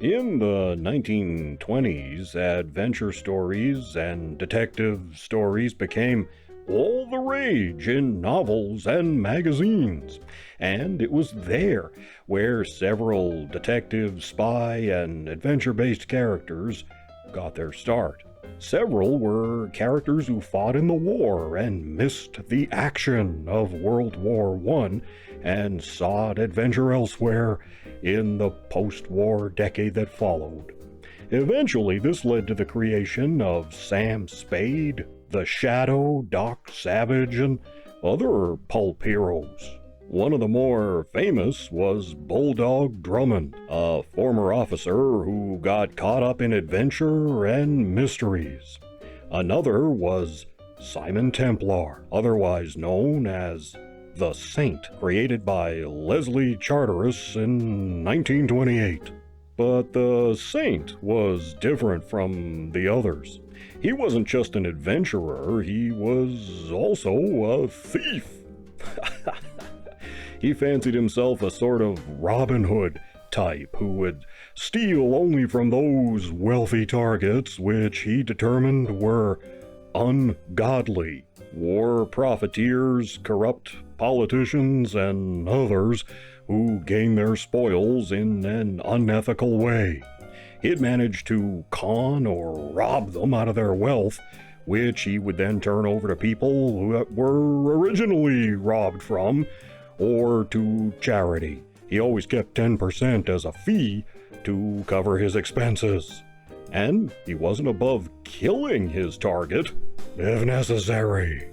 In the 1920s, adventure stories and detective stories became all the rage in novels and magazines, and it was there where several detective, spy, and adventure-based characters got their start. Several were characters who fought in the war and missed the action of World War I and sought adventure elsewhere in the post-war decade that followed. Eventually, this led to the creation of Sam Spade, The Shadow, Doc Savage, and other pulp heroes. One of the more famous was Bulldog Drummond, a former officer who got caught up in adventure and mysteries. Another was Simon Templar, otherwise known as the Saint, created by Leslie Charteris in 1928. But the Saint was different from the others. He wasn't just an adventurer, he was also a thief. He fancied himself a sort of Robin Hood type who would steal only from those wealthy targets which he determined were ungodly. War profiteers, corrupt politicians, and others who gained their spoils in an unethical way. He'd managed to con or rob them out of their wealth, which he would then turn over to people who were originally robbed from, or to charity. He always kept 10% as a fee to cover his expenses. And he wasn't above killing his target, if necessary.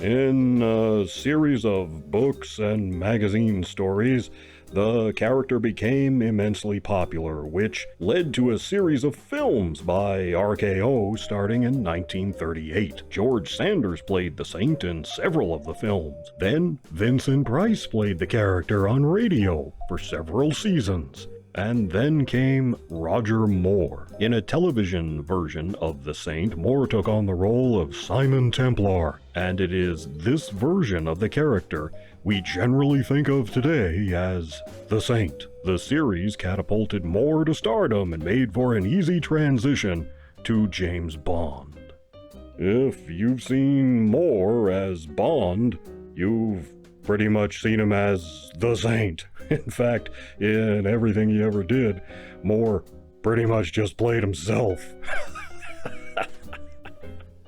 In a series of books and magazine stories, the character became immensely popular, which led to a series of films by RKO starting in 1938. George Sanders played the Saint in several of the films. Then Vincent Price played the character on radio for several seasons. And then came Roger Moore. In a television version of The Saint, Moore took on the role of Simon Templar, and it is this version of the character we generally think of today as The Saint. The series catapulted Moore to stardom and made for an easy transition to James Bond. If you've seen Moore as Bond, you've pretty much seen him as The Saint. In fact, in everything he ever did, Moore pretty much just played himself.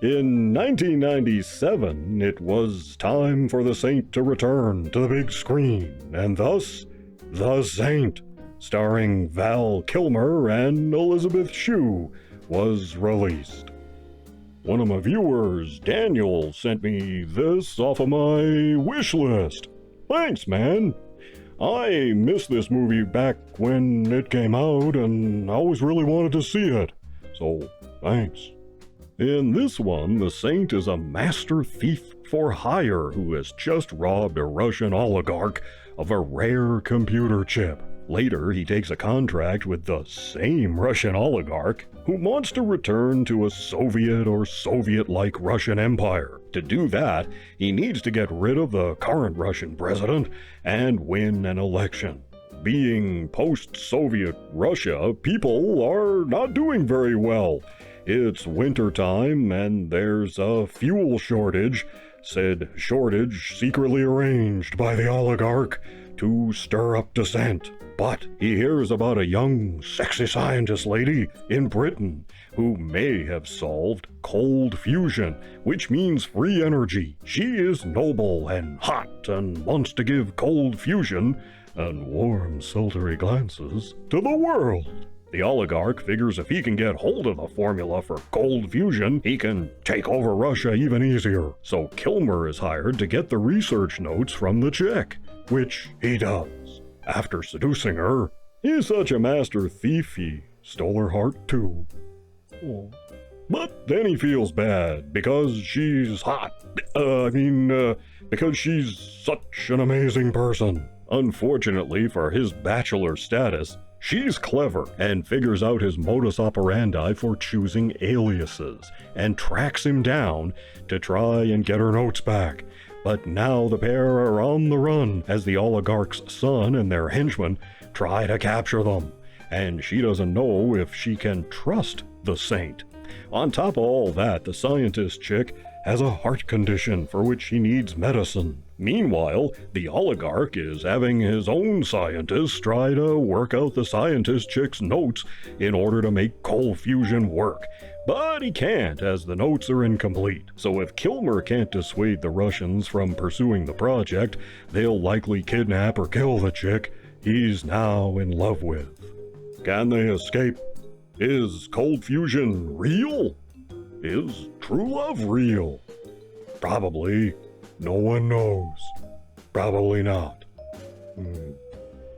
In 1997, it was time for The Saint to return to the big screen, and thus, The Saint, starring Val Kilmer and Elizabeth Shue, was released. One of my viewers, Daniel, sent me this off of my wish list. Thanks, man. I missed this movie back when it came out, and I always really wanted to see it. So, thanks. In this one, the Saint is a master thief for hire who has just robbed a Russian oligarch of a rare computer chip. Later, he takes a contract with the same Russian oligarch who wants to return to a Soviet or Soviet-like Russian empire. To do that, he needs to get rid of the current Russian president and win an election. Being post-Soviet Russia, people are not doing very well. It's wintertime and there's a fuel shortage, said shortage secretly arranged by the oligarch to stir up dissent. But he hears about a young, sexy scientist lady in Britain who may have solved cold fusion, which means free energy. She is noble and hot and wants to give cold fusion and warm, sultry glances to the world. The oligarch figures if he can get hold of the formula for cold fusion, he can take over Russia even easier. So Kilmer is hired to get the research notes from the chick, which he does. After seducing her, he's such a master thief he stole her heart too. Aww. But then he feels bad because she's hot. Because she's such an amazing person. Unfortunately for his bachelor status, she's clever and figures out his modus operandi for choosing aliases and tracks him down to try and get her notes back. But now the pair are on the run as the oligarch's son and their henchmen try to capture them. and she doesn't know if she can trust the saint. On top of all that, the scientist chick has a heart condition for which she needs medicine. Meanwhile, the oligarch is having his own scientists try to work out the scientist chick's notes in order to make cold fusion work. But he can't, as the notes are incomplete. So if Kilmer can't dissuade the Russians from pursuing the project, they'll likely kidnap or kill the chick he's now in love with. Can they escape? Is cold fusion real? Is true love real? Probably. No one knows. Probably not.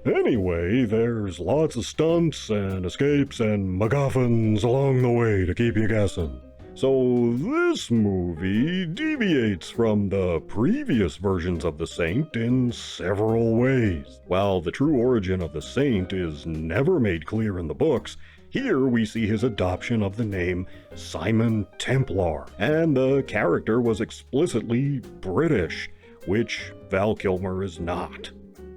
Anyway, there's lots of stunts and escapes and MacGuffins along the way to keep you guessing. So this movie deviates from the previous versions of the Saint in several ways. While the true origin of the Saint is never made clear in the books, here we see his adoption of the name Simon Templar, and the character was explicitly British, which Val Kilmer is not.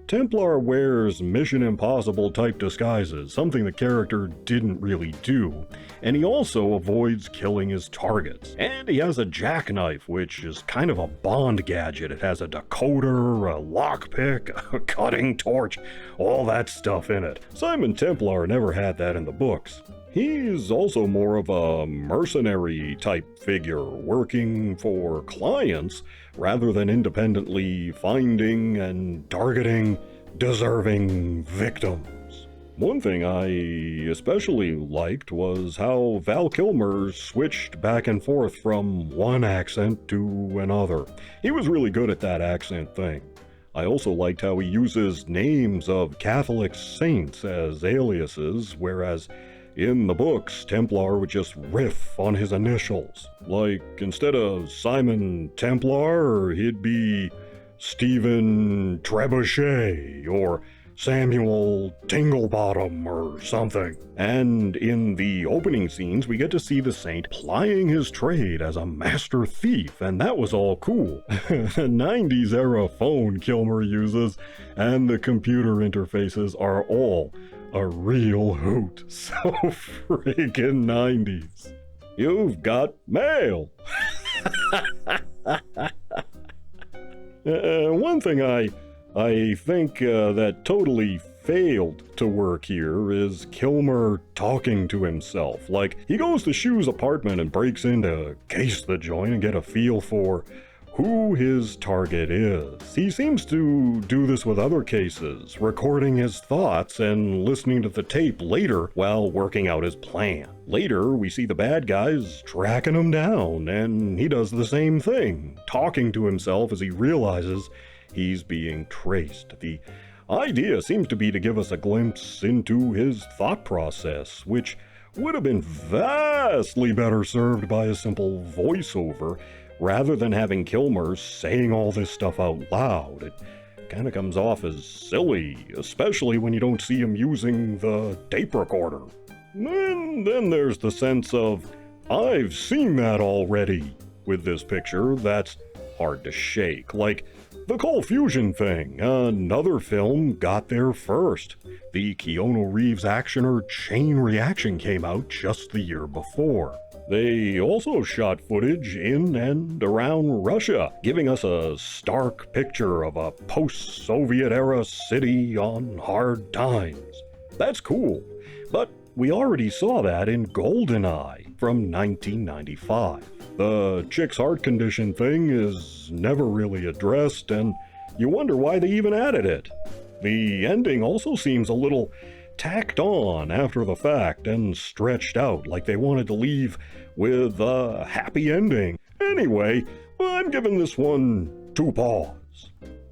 Templar wears Mission Impossible type disguises, something the character didn't really do, and he also avoids killing his targets. And he has a jackknife, which is kind of a Bond gadget. It has a decoder, a lockpick, a cutting torch, all that stuff in it. Simon Templar never had that in the books. He's also more of a mercenary type figure, working for clients rather than independently finding and targeting deserving victims. One thing I especially liked was how Val Kilmer switched back and forth from one accent to another. He was really good at that accent thing. I also liked how he uses names of Catholic saints as aliases, whereas in the books, Templar would just riff on his initials. Like, instead of Simon Templar, he'd be Stephen Trebuchet or Samuel Tinglebottom or something. And in the opening scenes, we get to see the saint plying his trade as a master thief, and that was all cool. The 90s era phone Kilmer uses and the computer interfaces are all a real hoot. So friggin' 90s. You've got mail! One thing I think that totally failed to work here is Kilmer talking to himself. Like, he goes to Shue's apartment and breaks in to case the joint and get a feel for who his target is. He seems to do this with other cases, recording his thoughts and listening to the tape later while working out his plan. Later, we see the bad guys tracking him down, and he does the same thing, talking to himself as he realizes he's being traced. The idea seems to be to give us a glimpse into his thought process, which would have been vastly better served by a simple voiceover rather than having Kilmer saying all this stuff out loud. It kind of comes off as silly, especially when you don't see him using the tape recorder. And then there's the sense of, I've seen that already with this picture that's hard to shake. Like the cold fusion thing, another film got there first. The Keanu Reeves actioner Chain Reaction came out just the year before. They also shot footage in and around Russia, giving us a stark picture of a post-Soviet era city on hard times. That's cool, but we already saw that in GoldenEye from 1995. The chick's heart condition thing is never really addressed, and you wonder why they even added it. The ending also seems a little tacked on after the fact and stretched out, like they wanted to leave with a happy ending. Anyway, I'm giving this one 2 paws.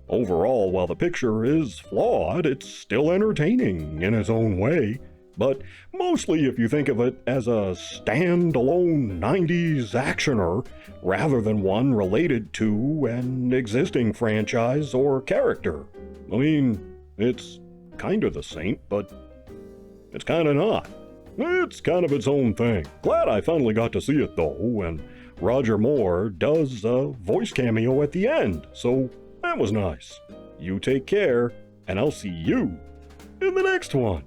Overall, while the picture is flawed, it's still entertaining in its own way. But mostly if you think of it as a standalone 90s actioner rather than one related to an existing franchise or character. I mean, it's kind of the Saint, but it's kind of not. It's kind of its own thing. Glad I finally got to see it though, and Roger Moore does a voice cameo at the end, so that was nice. You take care, and I'll see you in the next one.